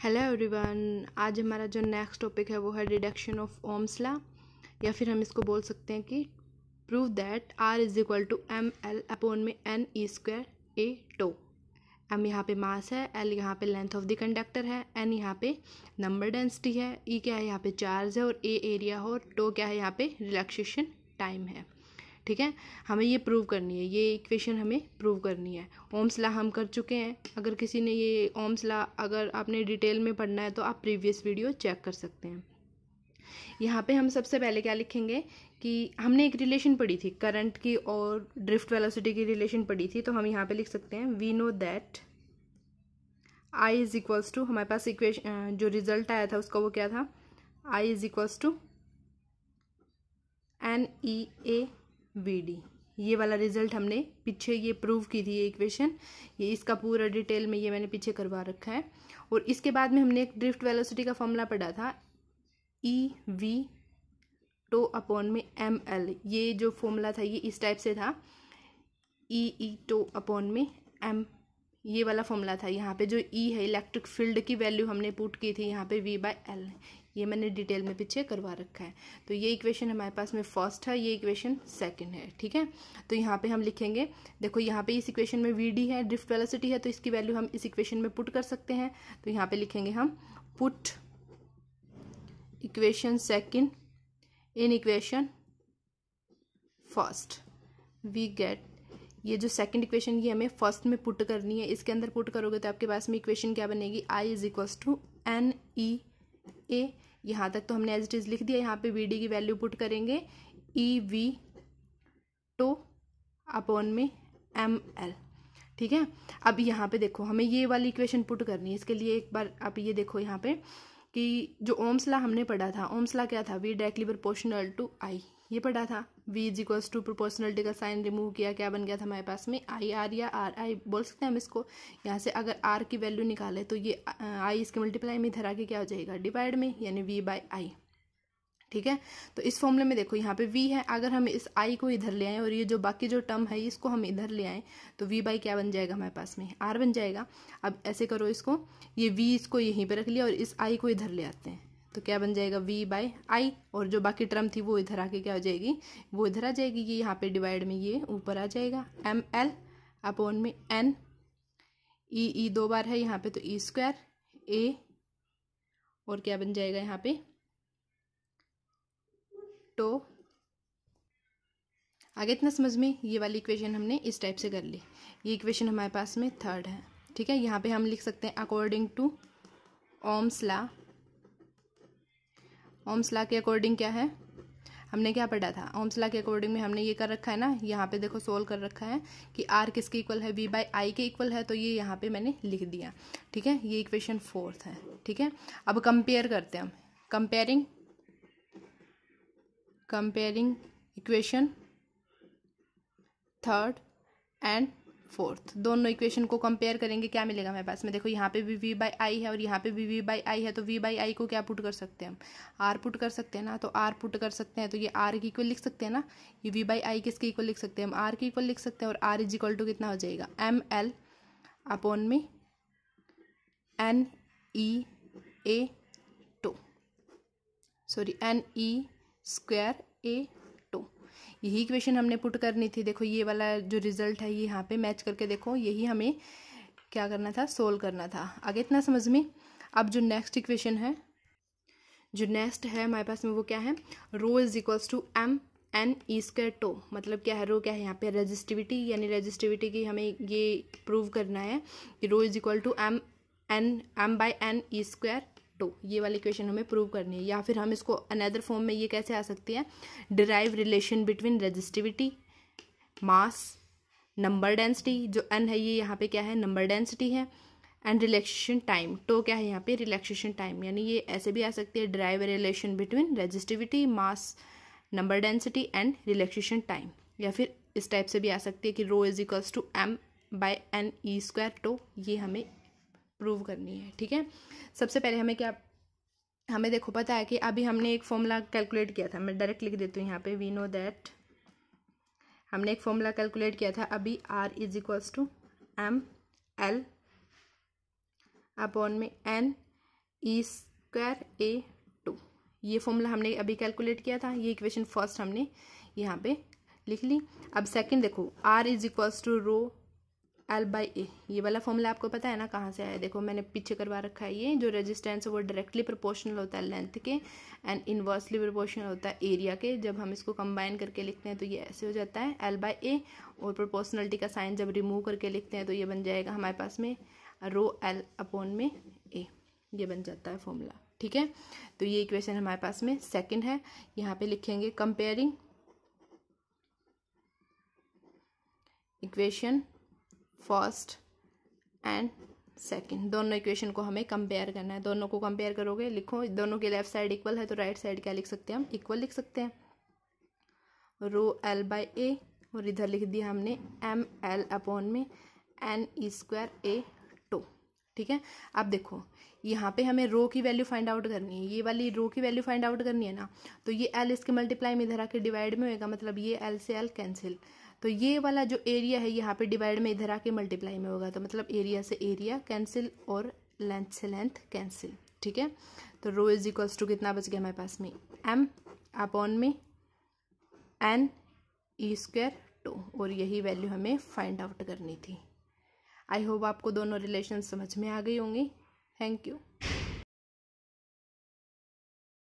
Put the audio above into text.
Hello everyone. आज हमारा जो नेक्स्ट टॉपिक है वो है डिडक्शन ऑफ ओम्स लॉ, या फिर हम इसको बोल सकते हैं कि prove that R is equal to M L upon में N E square A tau. M यहाँ पे मास है, एल यहाँ पे लेंथ ऑफ द कंडक्टर है, एन यहाँ पे नंबर डेंसिटी है, ई क्या है यहाँ पे चार्ज है और ए एरिया हो, और टो क्या है यहाँ पे रिलैक्सेशन टाइम है। ठीक है, हमें ये प्रूव करनी है, ये इक्वेशन हमें प्रूव करनी है। ओम्स लॉ हम कर चुके हैं। अगर किसी ने ये ओम्स लॉ अगर आपने डिटेल में पढ़ना है तो आप प्रीवियस वीडियो चेक कर सकते हैं। यहाँ पे हम सबसे पहले क्या लिखेंगे कि हमने एक रिलेशन पढ़ी थी करंट की और ड्रिफ्ट वेलोसिटी की रिलेशन पढ़ी थी, तो हम यहाँ पे लिख सकते हैं we know that I is equals to, हमारे पास इक्वेशन जो रिजल्ट आया था उसका वो क्या था, I is equals to N E A V D. ये वाला रिजल्ट हमने पीछे ये प्रूव की थी, ये इक्वेशन, ये इसका पूरा डिटेल में ये मैंने पीछे करवा रखा है। और इसके बाद में हमने एक ड्रिफ्ट वेलोसिटी का फॉर्मूला पढ़ा था ई वी टो अपॉन में एम एल। ये जो फॉर्मूला था ये इस टाइप से था, ई टो अपॉन में एम, ये वाला फॉर्मूला था। यहाँ पे जो ई है इलेक्ट्रिक फील्ड की वैल्यू हमने पुट की थी यहाँ पे वी बाय एल, ये मैंने डिटेल में पीछे करवा रखा है। तो ये इक्वेशन हमारे पास में फर्स्ट है, ये इक्वेशन सेकंड है। ठीक है, तो यहाँ पे हम लिखेंगे, देखो यहाँ पे इस इक्वेशन में वी डी है, ड्रिफ्ट वेलोसिटी है, तो इसकी वैल्यू हम इस इक्वेशन में पुट कर सकते हैं। तो यहाँ पे लिखेंगे हम put equation second in equation first, we get, ये जो सेकंड इक्वेशन ये हमें फर्स्ट में पुट करनी है। इसके अंदर पुट करोगे तो आपके पास में इक्वेशन क्या बनेगी, I is equals to N E A. यहाँ तक तो हमने एज इट इज लिख दिया। यहाँ पे वी डी की वैल्यू पुट करेंगे ई वी टो अपॉन में एम एल। ठीक है, अब यहाँ पे देखो हमें ये वाली इक्वेशन पुट करनी है। इसके लिए एक बार आप ये देखो यहाँ पे कि जो ओम्स लॉ हमने पढ़ा था, ओम्स लॉ क्या था, V directly proportional to I, ये पढ़ा था। V is equals to proportionality का साइन रिमूव किया, क्या बन गया था हमारे पास में आई आर, या आर आई बोल सकते हैं हम इसको। यहाँ से अगर R की वैल्यू निकाले तो ये I इसके मल्टीप्लाई में इधर आके क्या हो जाएगा, डिवाइड में, यानी V बाय आई। ठीक है, तो इस फॉर्मूले में देखो यहाँ पे V है, अगर हम इस I को इधर ले आए और ये जो बाकी जो टर्म है इसको हम इधर ले आए तो V बाई क्या बन जाएगा हमारे पास में, R बन जाएगा। अब ऐसे करो इसको, ये V इसको यहीं पे रख लिया और इस I को इधर ले आते हैं तो क्या बन जाएगा V बाय आई, और जो बाकी टर्म थी वो इधर आके क्या हो जाएगी, वो इधर आ जाएगी। ये यहाँ पे डिवाइड में ये ऊपर आ जाएगा, एम एल अपॉन में एन ई दो बार है यहाँ पे तो ई स्क्वायर ए, और क्या बन जाएगा यहाँ पे तो आगे इतना समझ में। ये वाली इक्वेशन हमने इस टाइप से कर ली, ये इक्वेशन हमारे पास में थर्ड है। ठीक है, यहाँ पे हम लिख सकते हैं according to Ohm's law. Ohm's law के अकॉर्डिंग क्या है, हमने क्या पढ़ा था, ओम्स लॉ के अकॉर्डिंग में हमने ये कर रखा है ना, यहाँ पे देखो सोल्व कर रखा है कि R किसके इक्वल है, V बाई आई के इक्वल है, तो ये यहाँ पे मैंने लिख दिया। ठीक है, ये इक्वेशन फोर्थ है। ठीक है, अब कंपेयर करते हैं हम, comparing equation third and fourth, दोनों इक्वेशन को कंपेयर करेंगे, क्या मिलेगा हमारे पास में, देखो यहाँ पे भी V बाई आई है और यहाँ पे भी V बाई आई है, तो V बाई आई को क्या पुट कर सकते हैं हम, R पुट कर सकते हैं ना, तो R पुट कर सकते हैं तो ये R की इक्वल लिख सकते हैं ना, ये V बाई आई किसके इक्वल लिख सकते हैं हम, R की इक्वल लिख सकते हैं, और R इज इक्वल टू कितना हो जाएगा, एम एल अपॉन में N E A two, sorry N E square A two. यही इक्वेशन हमने पुट करनी थी। देखो ये वाला जो रिजल्ट है ये यहाँ पे मैच करके देखो, यही हमें क्या करना था, सोल्व करना था। आगे इतना समझ में। अब जो नेक्स्ट इक्वेशन है, जो नेक्स्ट है हमारे पास में वो क्या है, rho is equals to M N E square tau. मतलब क्या है, रो क्या है यहाँ पे रेजिस्टिविटी, यानी रेजिस्टिविटी की हमें ये प्रूव करना है कि rho is equal to M by N E square tau. ये वाली इक्वेशन हमें प्रूव करनी है, या फिर हम इसको अनदर फॉर्म में ये कैसे आ सकती है, डिराइव रिलेशन बिटवीन रेजिस्टिविटी, मास, नंबर डेंसिटी, जो एन है ये यहाँ पे क्या है नंबर डेंसिटी है, एंड रिलैक्सेशन टाइम, टो क्या है यहाँ पे रिलैक्सेशन टाइम। यानी ये ऐसे भी आ सकती है, derive relation between resistivity, mass, number density and relaxation time, या फिर इस टाइप से भी आ सकती है कि rho is equals to M by N E square tau. ये हमें प्रूव करनी है। ठीक है, सबसे पहले हमें देखो पता है कि अभी हमने एक फॉर्मूला कैलकुलेट किया था, मैं डायरेक्ट लिख देती हूँ यहाँ पे, वी नो दैट हमने एक फॉर्मूला कैलकुलेट किया था अभी, R is equals to M L upon में N E square A tau, ये फॉर्मूला हमने अभी कैलकुलेट किया था, ये इक्वेशन फर्स्ट हमने यहाँ पे लिख ली। अब सेकंड देखो, R is equals to rho L by A, ये वाला फॉर्मूला आपको पता है ना कहाँ से आया, देखो मैंने पीछे करवा रखा है। ये जो रेजिस्टेंस है वो डायरेक्टली प्रोपोर्शनल होता है लेंथ के एंड इनवर्सली प्रोपोर्शनल होता है एरिया के। जब हम इसको कंबाइन करके लिखते हैं तो ये ऐसे हो जाता है एल बाई ए, और प्रोपोर्शनलिटी का साइन जब रिमूव करके लिखते हैं तो ये बन जाएगा हमारे पास में रो एल अपॉन में ए, ये बन जाता है फॉर्मूला। ठीक है, तो ये इक्वेशन हमारे पास में सेकंड है। यहाँ पे लिखेंगे comparing equation first and second, दोनों इक्वेशन को हमें कंपेयर करना है। दोनों को कंपेयर करोगे, लिखो दोनों के लेफ्ट साइड इक्वल है तो राइट साइड क्या लिख सकते हैं हम, इक्वल लिख सकते हैं, रो एल बाई ए, और इधर लिख दिया हमने एम एल अपॉन में N E square A two. ठीक है, अब देखो यहाँ पे हमें रो की वैल्यू फाइंड आउट करनी है, ये वाली रो की वैल्यू फाइंड आउट करनी है ना, तो ये एल इसके मल्टीप्लाई में इधर आके डिवाइड में होगा, मतलब ये एल से एल कैंसिल, तो ये वाला जो एरिया है यहाँ पे डिवाइड में इधर आके मल्टीप्लाई में होगा, तो मतलब एरिया से एरिया कैंसिल और लेंथ से लेंथ कैंसिल। ठीक है, तो रो इज इक्वल्स टू कितना बच गया हमारे पास में, एम अपॉन में एन ई स्क्वायर टू, और यही वैल्यू हमें फाइंड आउट करनी थी। आई होप आपको दोनों रिलेशन समझ में आ गई होंगी। Thank you.